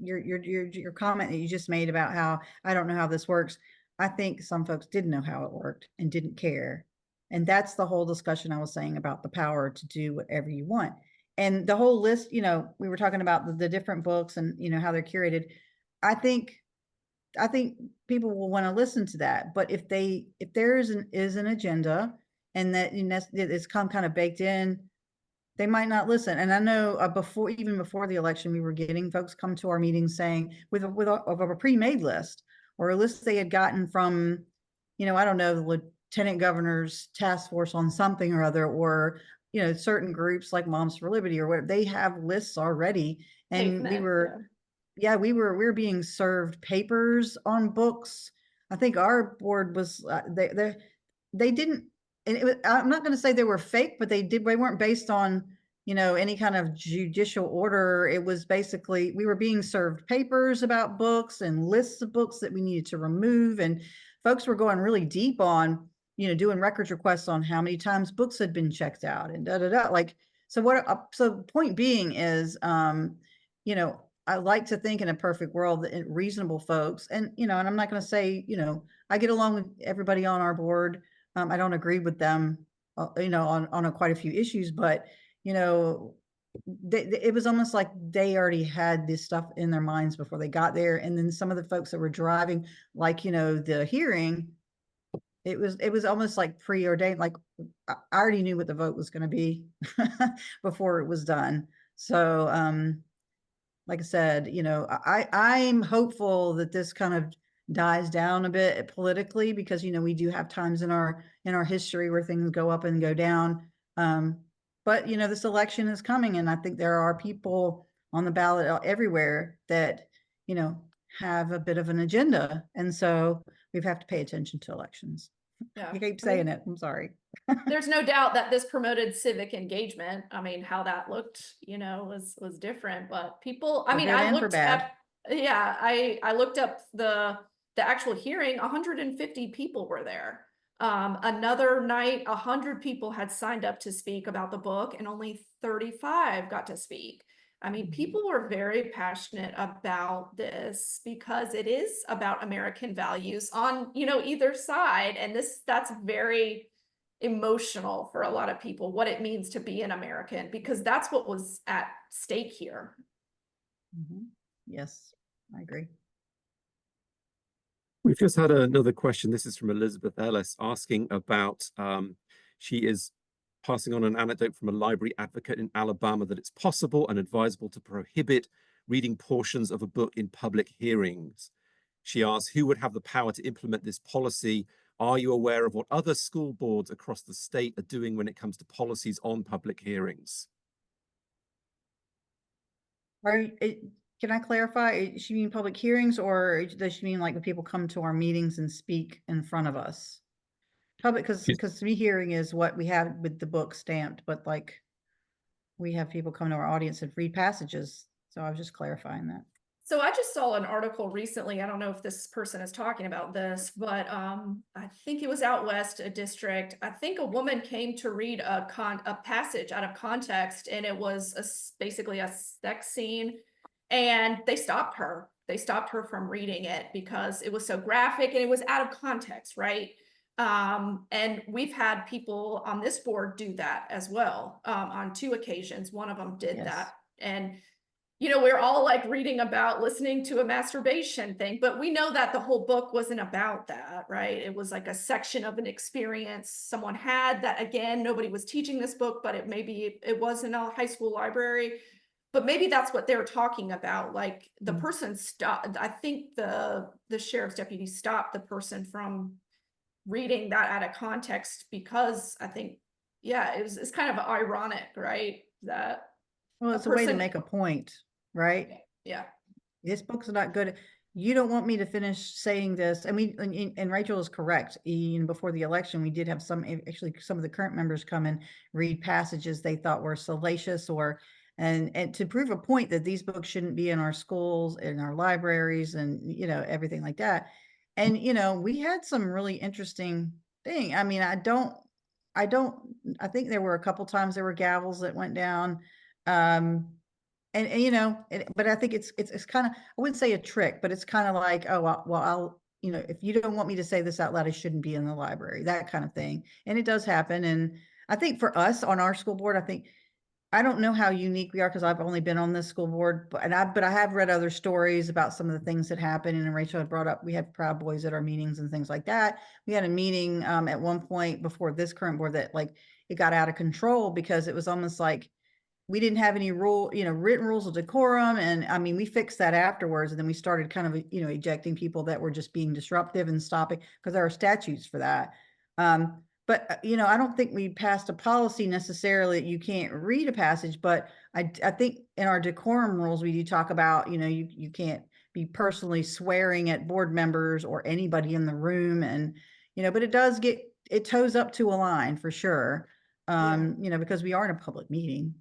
your comment that you just made about how I don't know how this works. I think some folks didn't know how it worked and didn't care. And that's the whole discussion I was saying about the power to do whatever you want. And the whole list, you know, we were talking about the different books and, you know, how they're curated. I think people will want to listen to that. But if there is an agenda and that it's kind of baked in, they might not listen. And I know even before the election, we were getting folks come to our meetings saying with a pre-made list or a list they had gotten from, you know, I don't know, the lieutenant governor's task force on something or other, or, you know, certain groups like Moms for Liberty or whatever, they have lists already. And we were being served papers on books. I think our board was, they didn't, and I'm not going to say they were fake, but they weren't based on, you know, any kind of judicial order. It was basically, we were being served papers about books and lists of books that we needed to remove. And folks were going really deep on, you know, doing records requests on how many times books had been checked out and like, so point being is, you know, I like to think in a perfect world that reasonable folks, and, you know, and I'm not going to say, you know, I get along with everybody on our board. I don't agree with them, you know, on quite a few issues, but, you know, it was almost like they already had this stuff in their minds before they got there. And then some of the folks that were driving, like, you know, the hearing, it was almost like preordained. Like I already knew what the vote was going to be before it was done. So, like I said, you know, I'm hopeful that this kind of dies down a bit politically, because, you know, we do have times in our history where things go up and go down. But, you know, this election is coming, and I think there are people on the ballot everywhere that, you know, have a bit of an agenda. And so we have to pay attention to elections. Yeah. I keep saying it. I'm sorry. There's no doubt that this promoted civic engagement. I mean, how that looked, you know, was different, but people, I mean, I looked up, I looked up the actual hearing. 150 people were there. Another night, 100 people had signed up to speak about the book and only 35 got to speak. I mean, people were very passionate about this because it is about American values on, you know, either side. And that's very emotional for a lot of people, what it means to be an American, because that's what was at stake here. Yes, I agree. We've just had another question. This is from Elizabeth Ellis asking about, she is passing on an anecdote from a library advocate in Alabama that it's possible and advisable to prohibit reading portions of a book in public hearings. She asks, who would have the power to implement this policy? Are you aware of what other school boards across the state are doing when it comes to policies on public hearings? Can I clarify? Does she mean public hearings, or does she mean like when people come to our meetings and speak in front of us? Public, because to me, hearing is what we have with the book stamped, but like we have people come to our audience and read passages. So I was just clarifying that. So I just saw an article recently. I don't know if this person is talking about this, but I think it was out west, a district. I think a woman came to read a passage out of context, and it was basically a sex scene, and they stopped her. They stopped her from reading it because it was so graphic and it was out of context, right? And we've had people on this board do that as well on 2 occasions. One of them did that, and we're all like reading about listening to a masturbation thing, but we know that the whole book wasn't about that, right? It was like a section of an experience someone had that, again, nobody was teaching this book, but maybe it was in a high school library, but maybe that's what they're talking about. Like the person stopped, I think the sheriff's deputy stopped the person from reading that out of context because I think, yeah, it's kind of ironic, right? That Well, it's a way to make a point, right? Yeah. This book's not good. You don't want me to finish saying this. And Rachel is correct. Even before the election, we did have some of the current members come and read passages they thought were salacious and to prove a point that these books shouldn't be in our schools, in our libraries, and everything like that. And we had some really interesting thing. I mean, I think there were a couple times there were gavels that went down. But I think it's kind of, I wouldn't say a trick, but it's kind of like, oh, well, I'll, if you don't want me to say this out loud, I shouldn't be in the library, that kind of thing. And it does happen. And I think for us on our school board, I don't know how unique we are because I've only been on this school board, but I have read other stories about some of the things that happened. And Rachel had brought up, we had Proud Boys at our meetings and things like that. We had a meeting at one point before this current board that like it got out of control because it was almost like we didn't have any written rules of decorum. And I mean, we fixed that afterwards. And then we started kind of, ejecting people that were just being disruptive and stopping because there are statutes for that. But I don't think we passed a policy necessarily that you can't read a passage, but I think in our decorum rules, we do talk about, you can't be personally swearing at board members or anybody in the room. And, but it toes up to a line for sure. Because we are in a public meeting.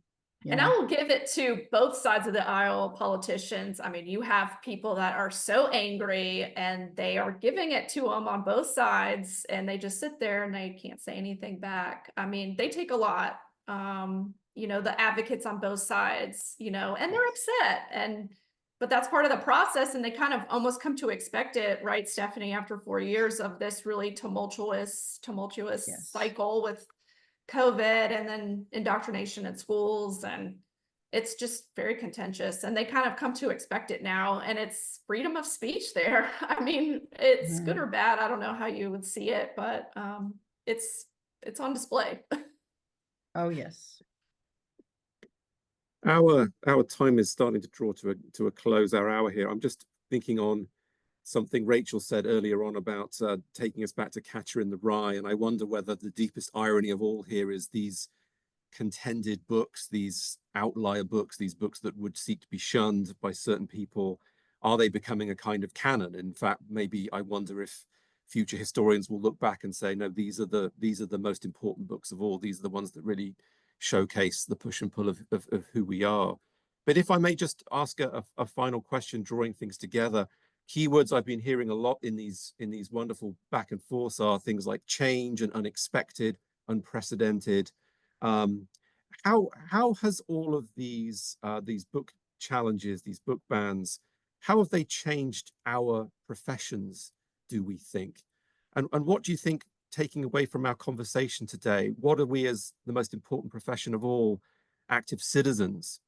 And I will give it to both sides of the aisle, politicians. I mean, you have people that are so angry and they are giving it to them on both sides and they just sit there and they can't say anything back. I mean, they take a lot, the advocates on both sides, and they're upset. But that's part of the process and they kind of almost come to expect it, right, Stephanie, after 4 years of this really tumultuous cycle with COVID and then indoctrination in schools, and it's just very contentious and they kind of come to expect it now, and it's freedom of speech there. I mean, it's good or bad. I don't know how you would see it, but it's on display. Oh yes. Our time is starting to draw to a close, our hour here. I'm just thinking on something Rachel said earlier on about taking us back to Catcher in the Rye. And I wonder whether the deepest irony of all here is these contended books, these outlier books, these books that would seek to be shunned by certain people. Are they becoming a kind of canon? In fact, maybe I wonder if future historians will look back and say, no, these are the most important books of all. These are the ones that really showcase the push and pull of who we are. But if I may just ask a final question, drawing things together, keywords I've been hearing a lot in these wonderful back and forths are things like change and unexpected, unprecedented. How has all of these book challenges, these book bans, how have they changed our professions, do we think? And what do you think, taking away from our conversation today, what are we as the most important profession of all, active citizens?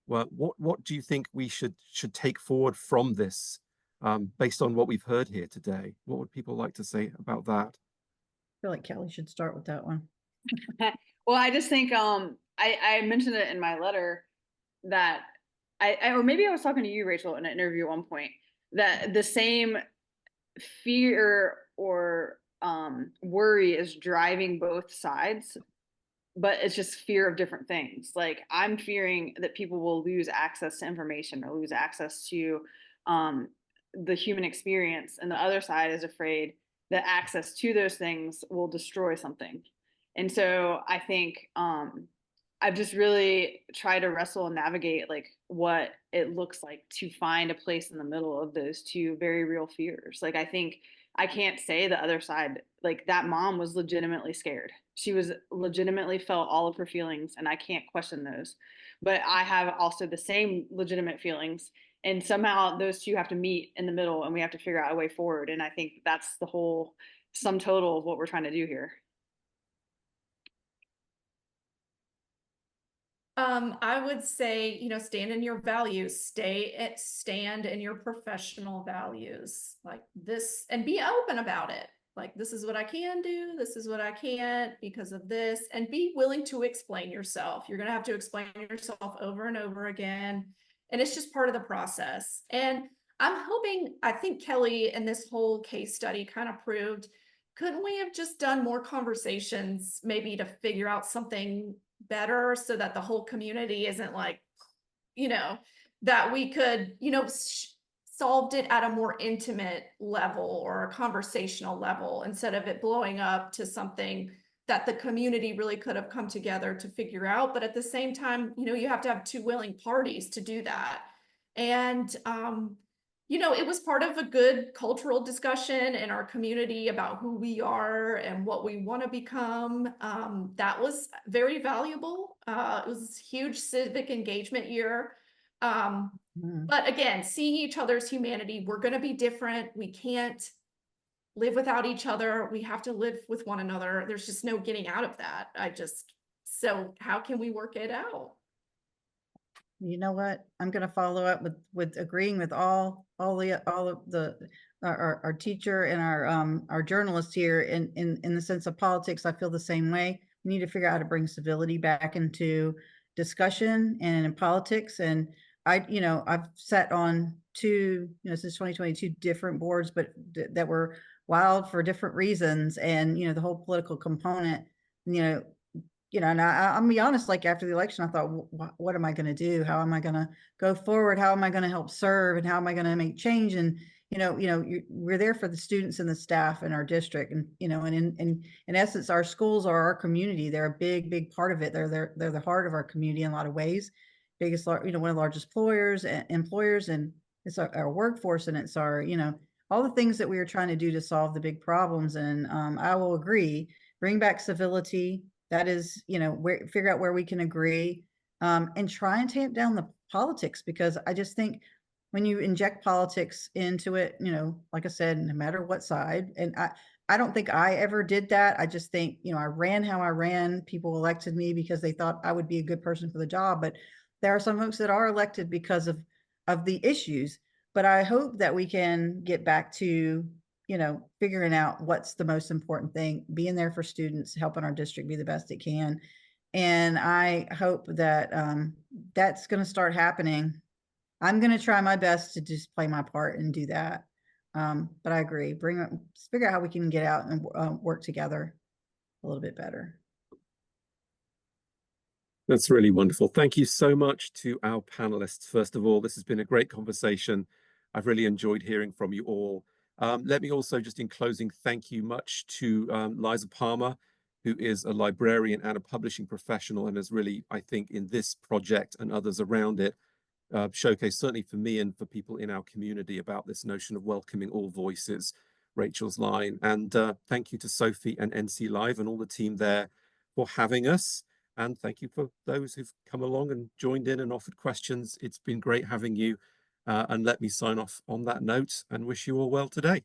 Well, what do you think we should take forward from this? Based on what we've heard here today, what would people like to say about that? I feel like Kelli should start with that one. Well, I just think I mentioned it in my letter that or maybe I was talking to you, Rachel, in an interview at one point, that the same fear or worry is driving both sides, but it's just fear of different things. Like I'm fearing that people will lose access to information or lose access to the human experience, and the other side is afraid that access to those things will destroy something. And so I think I've just really tried to wrestle and navigate like what it looks like to find a place in the middle of those two very real fears. Like I think I can't say the other side, like that mom was legitimately scared. She was legitimately felt all of her feelings, and I can't question those. But I have also the same legitimate feelings, and somehow those two have to meet in the middle, and we have to figure out a way forward. And I think that's the whole sum total of what we're trying to do here. I would say, stand in your values, stand in your professional values like this, and be open about it. Like, this is what I can do. This is what I can't because of this, and be willing to explain yourself. You're going to have to explain yourself over and over again. And it's just part of the process. And I think Kelli and this whole case study kind of proved, couldn't we have just done more conversations maybe to figure out something better so that the whole community isn't like, that we could, solved it at a more intimate level or a conversational level instead of it blowing up to something that the community really could have come together to figure out. But at the same time, you have to have two willing parties to do that. And, it was part of a good cultural discussion in our community about who we are and what we want to become. That was very valuable. It was a huge civic engagement year. But again, seeing each other's humanity, we're going to be different. We can't live without each other. We have to live with one another. There's just no getting out of that. So how can we work it out? You know what? I'm going to follow up with agreeing with all of our teacher and our journalists here in the sense of politics. I feel the same way. We need to figure out how to bring civility back into discussion and in politics. And I've sat on two, since 2022 different boards, but that were wild for different reasons. And, the whole political component, and I'll be honest, like after the election, I thought, what am I going to do? How am I going to go forward? How am I going to help serve? And how am I going to make change? And, we're there for the students and the staff in our district. And, and in essence, our schools are our community. They're a big, big part of it. They're the heart of our community in a lot of ways. Biggest, one of the largest employers, and it's our workforce, and it's our, all the things that we are trying to do to solve the big problems. And I will agree, bring back civility. That is, figure out where we can agree, and try and tamp down the politics, because I just think when you inject politics into it, like I said, no matter what side, and I don't think I ever did that. I just think, I ran how I ran. People elected me because they thought I would be a good person for the job. But there are some folks that are elected because of the issues. But I hope that we can get back to, figuring out what's the most important thing, being there for students, helping our district be the best it can. And I hope that that's going to start happening. I'm going to try my best to just play my part and do that. But I agree, figure out how we can get out and work together a little bit better. That's really wonderful. Thank you so much to our panelists. First of all, this has been a great conversation. I've really enjoyed hearing from you all. Let me also just in closing, thank you much to Liza Palmer, who is a librarian and a publishing professional and has really, I think, in this project and others around it, showcased certainly for me and for people in our community about this notion of welcoming all voices, Rachel's line. And thank you to Sophie and NC Live and all the team there for having us. And thank you for those who've come along and joined in and offered questions. It's been great having you. And let me sign off on that note and wish you all well today.